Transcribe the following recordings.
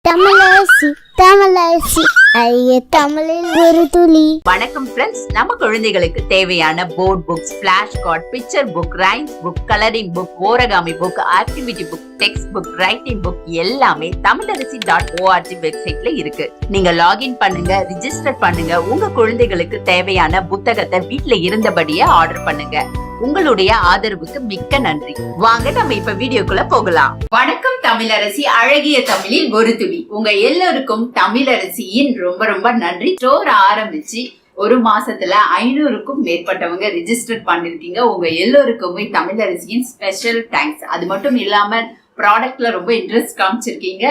தமிழரசி தமிழரசி ஐய தமிழில் ஒரு துளி. வணக்கம் ஃப்ரெண்ட்ஸ், நம்ம குழந்தைகளுக்கு தேவையான board books, flash card, picture book, rhymes book, colouring book, origami book, activity book, text book, writing book எல்லாமே Tamilarasi.org வெப்சைட்ல இருக்கு. நீங்க லாகின் பண்ணுங்க, ரிஜிஸ்டர் பண்ணுங்க. உங்க குழந்தைகளுக்கு தேவையான புத்தகத்தை வீட்ல இருந்தபடியே ஆர்டர் பண்ணுங்க. உங்களுடைய ஆதரவுக்கு மிக்க நன்றி. வாங்க நம்ம இப்ப வீடியோக்குள்ள போகலாம். வணக்கம் தமிழரசி, அழகிய தமிழில் ஒரு துளி. உங்க எல்லாருக்கும் தமிழரசியின் ரொம்ப ரொம்ப நன்றி. ஸ்டோர் ஆரம்பிச்சு ஒரு மாசத்துல 500க்கும் மேற்பட்டவங்க ரிஜிஸ்டர் பண்ணிருக்கீங்க. உங்க எல்லோருக்குமே தமிழரசியின் ஸ்பெஷல் தேங்க்ஸ். அது மட்டும் இல்லாம ப்ராடக்ட்ல ரொம்ப இன்ட்ரெஸ்ட் காமிச்சிருக்கீங்க,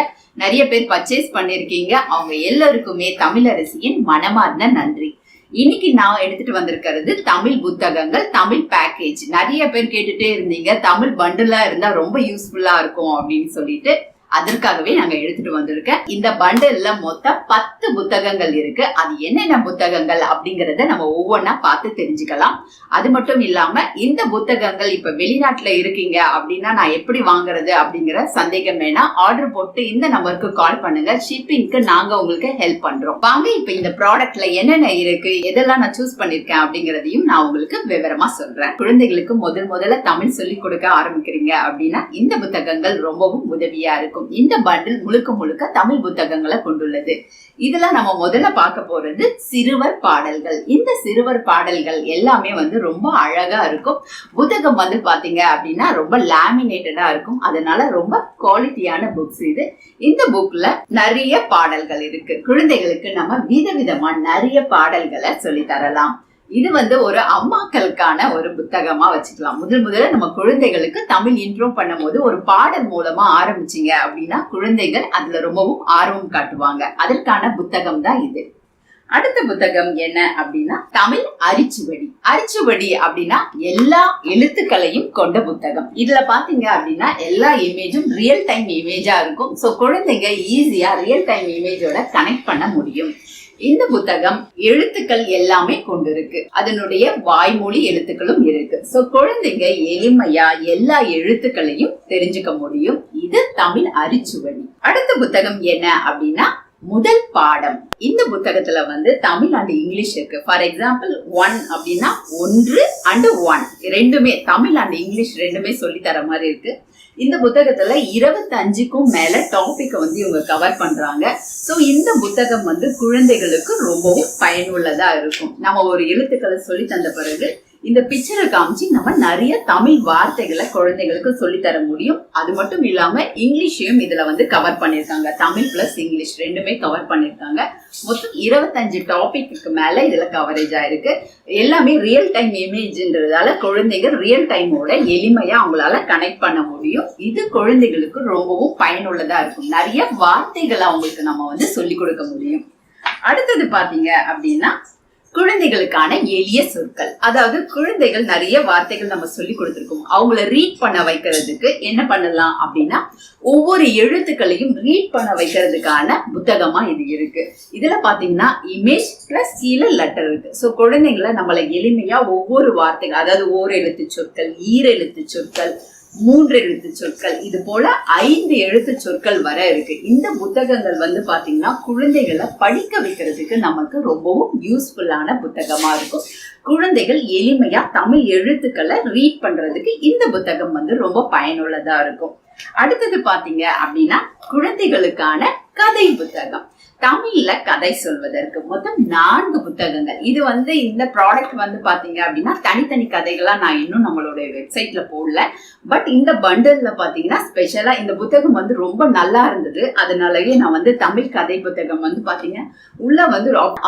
நிறைய பேர் பர்ச்சேஸ் பண்ணிருக்கீங்க. அவங்க எல்லாருக்குமே தமிழரசியின் மனமார்ந்த நன்றி. இன்னைக்கு நான் எடுத்துட்டு வந்திருக்கிறது தமிழ் புத்தகங்கள், தமிழ் பேக்கேஜ். நிறைய பேர் கேட்டுட்டே இருந்தீங்க தமிழ் பண்டிலா இருந்தா ரொம்ப யூஸ்ஃபுல்லா இருக்கும் அப்படின்னு சொல்லிட்டு, அதற்காகவே நாங்க எடுத்துட்டு வந்திருக்கேன். இந்த பண்டல்ல மொத்தம் 10 புத்தகங்கள் இருக்கு. அது என்னென்ன புத்தகங்கள் அப்படிங்கறத நம்ம ஒவ்வொன்னா பார்த்து தெரிஞ்சுக்கலாம். அது மட்டும் இல்லாம இந்த புத்தகங்கள் இப்ப வெளிநாட்டுல இருக்கீங்க அப்படின்னா நான் எப்படி வாங்குறது அப்படிங்கிற சந்தேகம் வேணா, ஆர்டர் போட்டு இந்த நம்பருக்கு கால் பண்ணுங்க. ஷிப்பிங்க்கு நாங்க உங்களுக்கு ஹெல்ப் பண்றோம். வாங்க இப்ப இந்த ப்ராடக்ட்ல என்னென்ன இருக்கு, எதெல்லாம் நான் சூஸ் பண்ணிருக்கேன் அப்படிங்கறதையும் நான் உங்களுக்கு விவரமா சொல்றேன். குழந்தைகளுக்கு முதல்ல தமிழ் சொல்லி கொடுக்க ஆரம்பிக்கிறீங்க அப்படின்னா இந்த புத்தகங்கள் ரொம்பவும் உதவியா இருக்கும். இந்த பண்டில் முழுக்க தமிழ் புத்தகங்களை கொண்டுள்ளது. இதுல நம்ம முதல்ல பார்க்க போறது சிறுவர் பாடல்கள். இந்த சிறுவர் பாடல்கள் எல்லாமே ரொம்ப அழகா இருக்கும். புத்தகம் பாத்தீங்க அப்படின்னா ரொம்ப லேமினேட்டடா இருக்கும். அதனால ரொம்ப குவாலிட்டியான புக்ஸ் இது. இந்த புக்ல நிறைய பாடல்கள் இருக்கு. குழந்தைகளுக்கு நம்ம விதவிதமா நிறைய பாடல்களை சொல்லி தரலாம். இது ஒரு அம்மாக்களுக்கான ஒரு புத்தகமா வச்சுக்கலாம். முதல்ல நம்ம குழந்தைகளுக்கு தமிழ் இன்ட்ரோ பண்ணும் போது ஒரு பாடல் மூலமா ஆரம்பிச்சீங்க அப்படின்னா குழந்தைகள் அதுல ரொம்பவும் ஆர்வம் காட்டுவாங்க. அதற்கான புத்தகம் தான் இது. அடுத்த புத்தகம் என்ன அப்படின்னா தமிழ் அரிச்சுவடி. அரிச்சுவடி அப்படின்னா எல்லா எழுத்துக்களையும் கொண்ட புத்தகம். இதுல பாத்தீங்க அப்படின்னா எல்லா இமேஜும் ரியல் டைம் இமேஜா இருக்கும். சோ குழந்தைங்க ஈஸியா ரியல் டைம் இமேஜோட கனெக்ட் பண்ண முடியும். இந்த புத்தகம் எழுத்துக்கள் எல்லாமே கொண்டிருக்கு. அதனுடைய வாய்மொழி எழுத்துக்களும் இருக்கு. சோ குழந்தைங்க எளிமையா எல்லா எழுத்துக்களையும் தெரிஞ்சுக்க முடியும். இது தமிழ் அரிச்சுவடி. அடுத்த புத்தகம் என்ன அப்படின்னா முதல் பாடம். இந்த புத்தகத்துல தமிழ் அண்ட் இங்கிலீஷ் இருக்கு. ஃபார் எக்ஸாம்பிள் 1 அப்படின்னா 1 and 1 ரெண்டுமே தமிழ் அண்ட் இங்கிலீஷ் ரெண்டுமே சொல்லி தர மாதிரி இருக்கு. இந்த புத்தகத்துல 25க்கும் மேல டாபிக் இவங்க கவர் பண்றாங்க. சோ இந்த புத்தகம் குழந்தைகளுக்கு ரொம்பவும் பயனுள்ளதா இருக்கும். நம்ம ஒரு எழுத்துக்களை சொல்லி தந்த பிறகு இந்த பிக்சரை காமிச்சு நம்ம நிறைய தமிழ் வார்த்தைகளை குழந்தைகளுக்கு சொல்லி தர முடியும். அது மட்டும் இல்லாம இங்கிலீஷையும் இதுல கவர் பண்ணிருக்காங்க. தமிழ் பிளஸ் இங்கிலீஷ் ரெண்டுமே கவர் பண்ணிருக்காங்க. மொத்தம் 25 டாபிக்கு மேல இதுல கவரேஜ் ஆயிருக்கு. எல்லாமே ரியல் டைம் இமேஜ்ன்றதால குழந்தைங்க ரியல் டைமோட எளிமையா அவங்களால கனெக்ட் பண்ண முடியும். இது குழந்தைகளுக்கு ரொம்பவும் பயனுள்ளதா இருக்கும். நிறைய வார்த்தைகளை அவங்களுக்கு நம்ம சொல்லி கொடுக்க முடியும். அடுத்தது பாத்தீங்க அப்படின்னா குழந்தைகளுக்கான எளிய சொற்கள். அதாவது குழந்தைகள் நிறைய வார்த்தைகள் நம்ம சொல்லி கொடுத்துருக்கோம். அவங்கள ரீட் பண்ண வைக்கிறதுக்கு என்ன பண்ணலாம் அப்படின்னா ஒவ்வொரு எழுத்துக்களையும் ரீட் பண்ண வைக்கிறதுக்கான புத்தகமா இது இருக்கு. இதுல பாத்தீங்கன்னா இமேஜ் பிளஸ் கீழே லெட்டர் இருக்கு. சோ குழந்தைங்களை நம்மள எளிமையா ஒவ்வொரு வார்த்தைகள், அதாவது ஓர் எழுத்து சொற்கள், ஈரெழுத்து சொற்கள், 3 எழுத்து சொற்கள், இது போல 5 எழுத்து சொற்கள் வர இருக்கு. இந்த புத்தகங்கள் பாத்தீங்கன்னா குழந்தைகளை படிக்க வைக்கிறதுக்கு நமக்கு ரொம்பவும் யூஸ்ஃபுல்லான புத்தகமா இருக்கும். குழந்தைகள் எளிமையா தமிழ் எழுத்துக்களை ரீட் பண்றதுக்கு இந்த புத்தகம் ரொம்ப பயனுள்ளதா இருக்கும். அடுத்தது பாத்தீங்க அப்படின்னா குழந்தைகளுக்கான கதை புத்தகம். தமிழ்ல கதை சொல்வதற்கு மொத்தம் 4 புத்தகங்கள். இது இந்த ப்ராடக்ட் பாத்தீங்க அப்படின்னா தனித்தனி கதைகளா நான் இன்னும் நம்மளுடைய வெப்சைட்ல போடல. பட் இந்த பண்டல்ல பாத்தீங்கன்னா ஸ்பெஷலா இந்த புத்தகம் ரொம்ப நல்லா இருந்தது. அதனாலயே நான் தமிழ் கதை புத்தகம் பாத்தீங்க உள்ள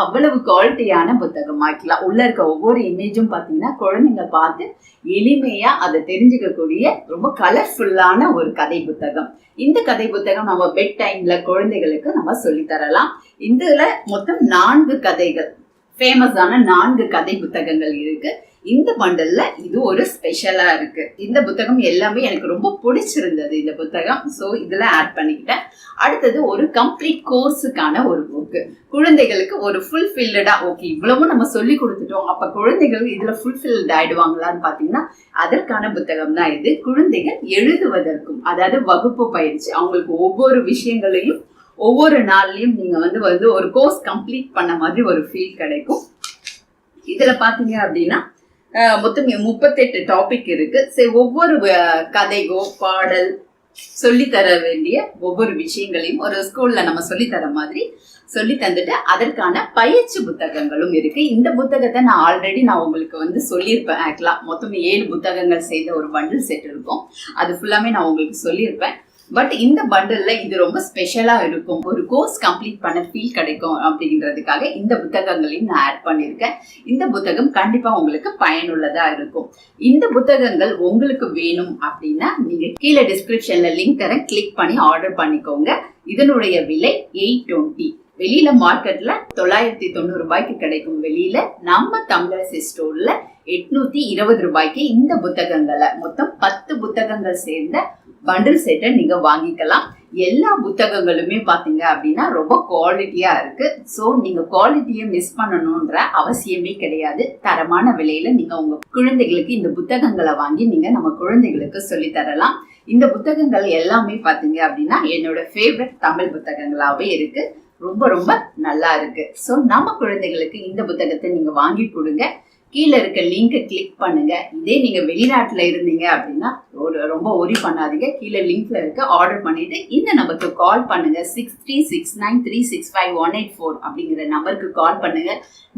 அவ்வளவு குவாலிட்டியான புத்தகம் ஆக்கலாம். உள்ள இருக்க ஒவ்வொரு இமேஜும் பாத்தீங்கன்னா குழந்தைங்க பார்த்து எளிமையா அதை தெரிஞ்சுக்கக்கூடிய ரொம்ப கலர்ஃபுல்லான ஒரு கதை புத்தகம். இந்த கதை புத்தகம் நம்ம பெட் டைம்ல குழந்தைகளுக்கு நம்ம சொல்லி தரலாம். இதுல மொத்தம் 4 கதைகள், ஃபேமஸான 4 கதை புத்தகங்கள் இருக்கு. இந்த பண்டல்ல இது ஒரு ஸ்பெஷலா இருக்கு. இந்த புத்தகம் எல்லாமே எனக்கு ரொம்ப பிடிச்சிருந்தது இந்த புத்தகம். சோ இதுல ஆட் பண்ணிக்கிட்டேன். அடுத்தது ஒரு கம்ப்ளீட் கோர்ஸுக்கான ஒரு புக். குழந்தைகளுக்கு ஒரு ஃபுல்ஃபில்டா, ஓகே இவ்வளவும் நம்ம சொல்லி கொடுத்துட்டோம், அப்ப குழந்தைகள் இதுல ஃபுல்ஃபில்ட் ஆயிடுவாங்களான்னு பாத்தீங்கன்னா அதற்கான புத்தகம் தான் இது. குழந்தைகள் எழுதுவதற்கும், அதாவது வகுப்பு பயிற்சி, அவங்களுக்கு ஒவ்வொரு விஷயங்களையும் ஒவ்வொரு நாள்லயும் நீங்க வந்து ஒரு கோர்ஸ் கம்ப்ளீட் பண்ண மாதிரி ஒரு ஃபீல் கிடைக்கும். இதுல பாத்தீங்க அப்படின்னா மொத்தம் 38 டாபிக் இருக்கு. சரி, ஒவ்வொரு கதைகோ பாடல் சொல்லித்தர வேண்டிய ஒவ்வொரு விஷயங்களையும் ஒரு ஸ்கூல்ல நம்ம சொல்லித்தர மாதிரி சொல்லி தந்துட்டு அதற்கான பயிற்சி புத்தகங்களும் இருக்கு. இந்த புத்தகத்தை நான் ஆல்ரெடி உங்களுக்கு சொல்லியிருப்பேன். ஆக்சுவலா மொத்தம் 7 புத்தகங்கள் சேர்ந்த ஒரு பண்டில் செட் இருக்கும். அது ஃபுல்லாமே நான் உங்களுக்கு சொல்லியிருப்பேன். பட் இந்த பண்டில்ல இது ரொம்ப ஸ்பெஷலா இருக்கும். ஒரு கோர்ஸ் கம்ப்ளீட் பண்ண ஃபீல் கிடைக்கும் அப்படின்றதுக்காக இந்த புத்தகங்களையும் நான் ஆட் பண்ணியிருக்கேன். இந்த புத்தகம் கண்டிப்பா உங்களுக்கு பயனுள்ளதா இருக்கும். இந்த புத்தகங்கள் உங்களுக்கு வேணும் அப்படின்னா நீங்க கீழே டிஸ்கிரிப்ஷன்ல லிங்க் தரேன், கிளிக் பண்ணி ஆர்டர் பண்ணிக்கோங்க. இதனுடைய விலை 820. வெளியில மார்க்கெட்ல 990 ரூபாய்க்கு கிடைக்கும். வெளியில நம்ம தமிழரசி ஸ்டோர்ல 820 ரூபாய்க்கு இந்த புத்தகங்களை மொத்தம் 10 புத்தகங்கள் சேர்ந்த பண்டில் செட்டை நீங்க வாங்கிக்கலாம். எல்லா புத்தகங்களுமே பாத்தீங்க அப்படின்னா ரொம்ப குவாலிட்டியா இருக்கு. சோ நீங்க குவாலிட்டியை மிஸ் பண்ணணும்ன்ற அவசியமே கிடையாது. தரமான விலையில நீங்க உங்க குழந்தைகளுக்கு இந்த புத்தகங்களை வாங்கி நீங்க நம்ம குழந்தைகளுக்கு சொல்லி தரலாம். இந்த புத்தகங்கள் எல்லாமே பாத்தீங்க அப்படின்னா என்னோட ஃபேவரட் தமிழ் புத்தகங்களாவே இருக்கு. ரொம்ப ரொம்ப நல்லா இருக்கு. சோ நம்ம குழந்தைகளுக்கு இந்த புத்தகத்தை நீங்க வாங்கி கொடுங்க. கீழே இருக்க லிங்கை கிளிக் பண்ணுங்க. இதே நீங்க வெளிநாட்டுல இருந்தீங்க அப்படின்னா ரொம்ப ஒரி பண்ணாதீங்க. கீழே லிங்க்ல இருக்க ஆர்டர் பண்ணிட்டு இந்த நம்பருக்கு கால் பண்ணுங்க. 6369365184 அப்படிங்கிற நம்பருக்கு கால் பண்ணுங்க.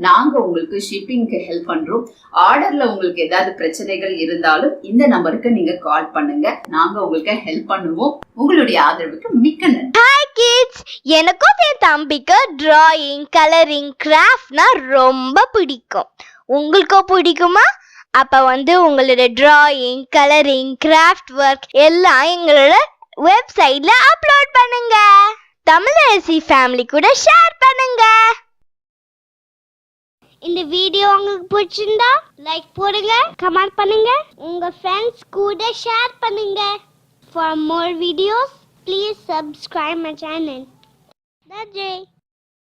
நாங்க உங்களுக்கு ஷிப்பிங்க்கு ஹெல்ப் பண்றோம். ஆர்டர்ல உங்களுக்கு ஏதாவது பிரச்சனைகள் இருந்தாலும் இந்த நம்பருக்கு நீங்க கால் பண்ணுங்க. நாங்க உங்களுக்கு ஹெல்ப் பண்ணுவோம். உங்களுடைய ஆதரவுக்கு மிக்க நன்றி. ஹாய் கிட்ஸ், எனக்கும் என் தம்பிக்கு டிராயிங், கலரிங், கிராஃப்ட்னா ரொம்ப பிடிக்கும். உங்களுக்கும் பிடிக்குமா? அப்ப உங்களோட டிராயிங், கலரிங், கிராஃப்ட் ஒர்க் எல்லாம் எங்களோட வெப்சைட்ல அப்லோட் பண்ணுங்க. தமிழரசி ஃபேமிலி கூட ஷேர் பண்ணுங்க. இந்த வீடியோ உங்களுக்கு பிடிச்சிருந்தா லைக் போடுங்க, கமெண்ட் பண்ணுங்க, உங்க ஃப்ரெண்ட்ஸ் கூட ஷேர் பண்ணுங்க. For more videos, please subscribe my channel. That's it.